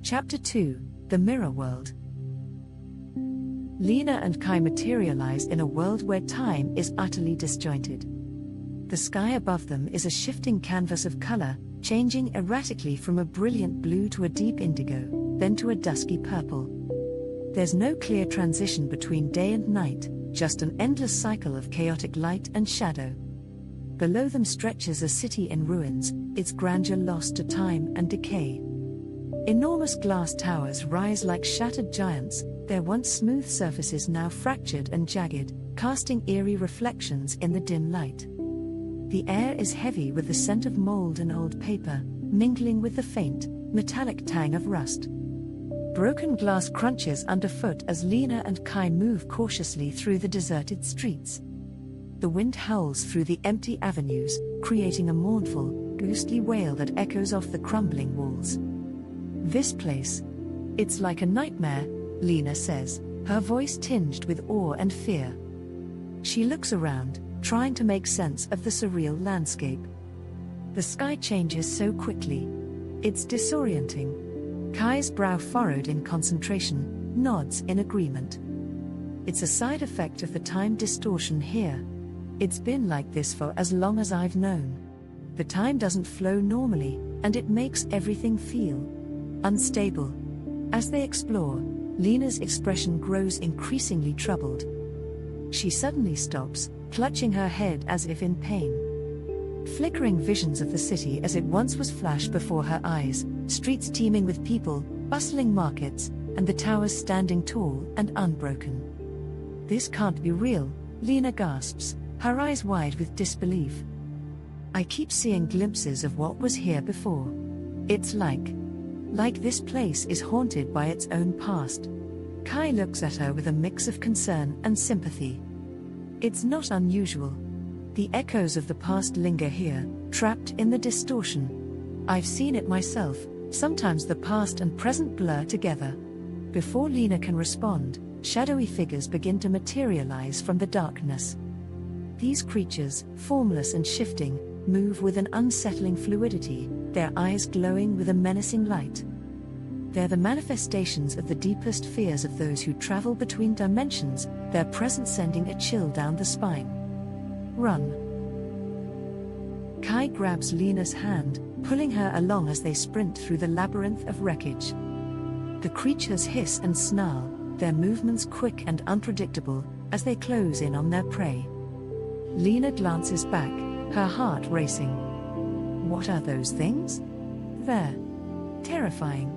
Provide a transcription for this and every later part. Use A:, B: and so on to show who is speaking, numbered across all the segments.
A: Chapter 2: The Mirror World. Lena and Kai materialize in a world where time is utterly disjointed. The sky above them is a shifting canvas of color, changing erratically from a brilliant blue to a deep indigo, then to a dusky purple. There's no clear transition between day and night, just an endless cycle of chaotic light and shadow. Below them stretches a city in ruins, its grandeur lost to time and decay. Enormous glass towers rise like shattered giants, their once smooth surfaces now fractured and jagged, casting eerie reflections in the dim light. The air is heavy with the scent of mold and old paper, mingling with the faint, metallic tang of rust. Broken glass crunches underfoot as Lena and Kai move cautiously through the deserted streets. The wind howls through the empty avenues, creating a mournful, ghostly wail that echoes off the crumbling walls. This place, it's like a nightmare, Lena says, her voice tinged with awe and fear. She looks around, trying to make sense of the surreal landscape. The sky changes so quickly. It's disorienting. Kai's brow furrowed in concentration, nods in agreement. It's a side effect of the time distortion here. It's been like this for as long as I've known. The time doesn't flow normally, and it makes everything feel unstable. As they explore, Lena's expression grows increasingly troubled. She suddenly stops, clutching her head as if in pain. Flickering visions of the city as it once was flash before her eyes, streets teeming with people, bustling markets, and the towers standing tall and unbroken. This can't be real, Lena gasps, her eyes wide with disbelief. I keep seeing glimpses of what was here before. It's like this place is haunted by its own past. Kai looks at her with a mix of concern and sympathy. It's not unusual. The echoes of the past linger here, trapped in the distortion. I've seen it myself, sometimes the past and present blur together. Before Lena can respond, shadowy figures begin to materialize from the darkness. These creatures, formless and shifting, move with an unsettling fluidity, their eyes glowing with a menacing light. They're the manifestations of the deepest fears of those who travel between dimensions, their presence sending a chill down the spine. Run. Kai grabs Lena's hand, pulling her along as they sprint through the labyrinth of wreckage. The creatures hiss and snarl, their movements quick and unpredictable, as they close in on their prey. Lena glances back, her heart racing. What are those things? They're terrifying.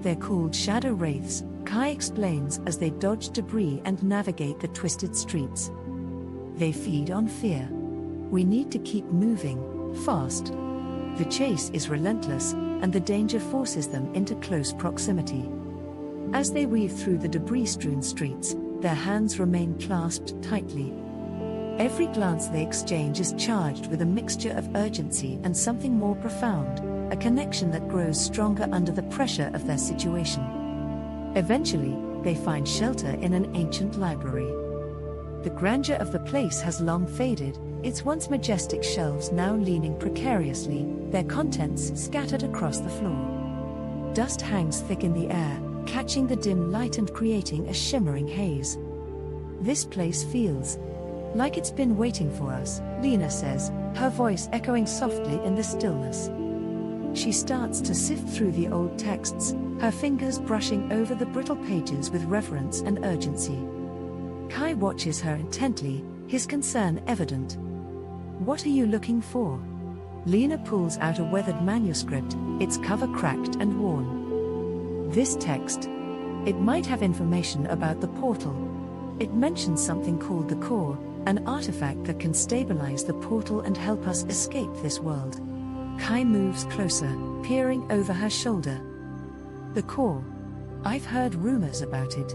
A: They're called shadow wraiths, Kai explains as they dodge debris and navigate the twisted streets. They feed on fear. We need to keep moving, fast. The chase is relentless, and the danger forces them into close proximity. As they weave through the debris-strewn streets, their hands remain clasped tightly. Every glance they exchange is charged with a mixture of urgency and something more profound, a connection that grows stronger under the pressure of their situation. Eventually, they find shelter in an ancient library. The grandeur of the place has long faded, its once majestic shelves now leaning precariously, their contents scattered across the floor. Dust hangs thick in the air, catching the dim light and creating a shimmering haze. This place feels like it's been waiting for us, Lena says, her voice echoing softly in the stillness. She starts to sift through the old texts, her fingers brushing over the brittle pages with reverence and urgency. Kai watches her intently, his concern evident. What are you looking for? Lena pulls out a weathered manuscript, its cover cracked and worn. This text. It might have information about the portal. It mentions something called the core, an artifact that can stabilize the portal and help us escape this world. Kai moves closer, peering over her shoulder. The core. I've heard rumors about it.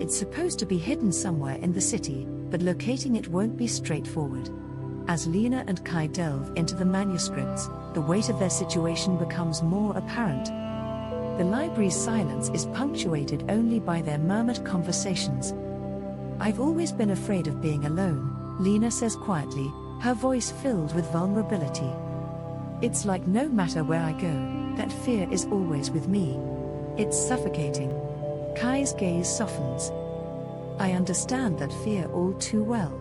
A: It's supposed to be hidden somewhere in the city, but locating it won't be straightforward. As Lena and Kai delve into the manuscripts, the weight of their situation becomes more apparent. The library's silence is punctuated only by their murmured conversations. I've always been afraid of being alone, Lena says quietly, her voice filled with vulnerability. It's like no matter where I go, that fear is always with me. It's suffocating. Kai's gaze softens. I understand that fear all too well.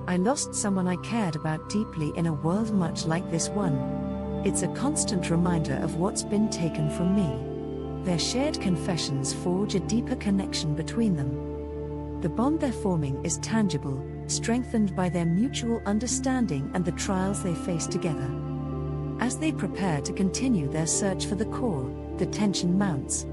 A: I lost someone I cared about deeply in a world much like this one. It's a constant reminder of what's been taken from me. Their shared confessions forge a deeper connection between them. The bond they're forming is tangible, strengthened by their mutual understanding and the trials they face together. As they prepare to continue their search for the core, the tension mounts.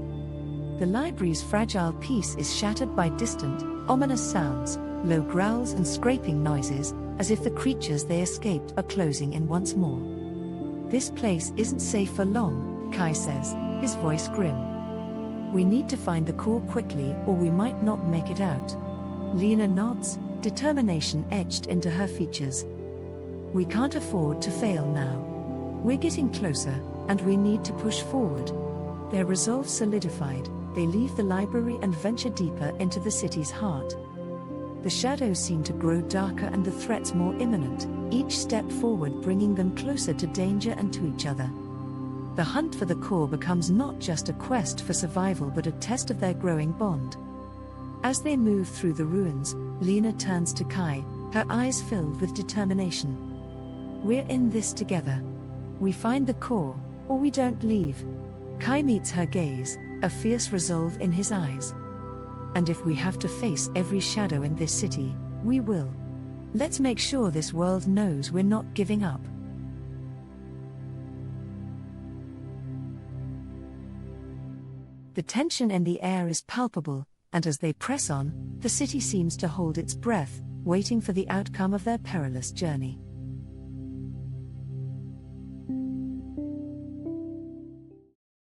A: The library's fragile peace is shattered by distant, ominous sounds, low growls and scraping noises, as if the creatures they escaped are closing in once more. This place isn't safe for long, Kai says, his voice grim. We need to find the core quickly or we might not make it out. Lena nods, determination etched into her features. We can't afford to fail now. We're getting closer, and we need to push forward. Their resolve solidified, they leave the library and venture deeper into the city's heart. The shadows seem to grow darker and the threats more imminent, each step forward bringing them closer to danger and to each other. The hunt for the core becomes not just a quest for survival but a test of their growing bond. As they move through the ruins, Lena turns to Kai, her eyes filled with determination. We're in this together. We find the core, or we don't leave. Kai meets her gaze, a fierce resolve in his eyes. And if we have to face every shadow in this city, we will. Let's make sure this world knows we're not giving up. The tension in the air is palpable, and as they press on, the city seems to hold its breath, waiting for the outcome of their perilous journey.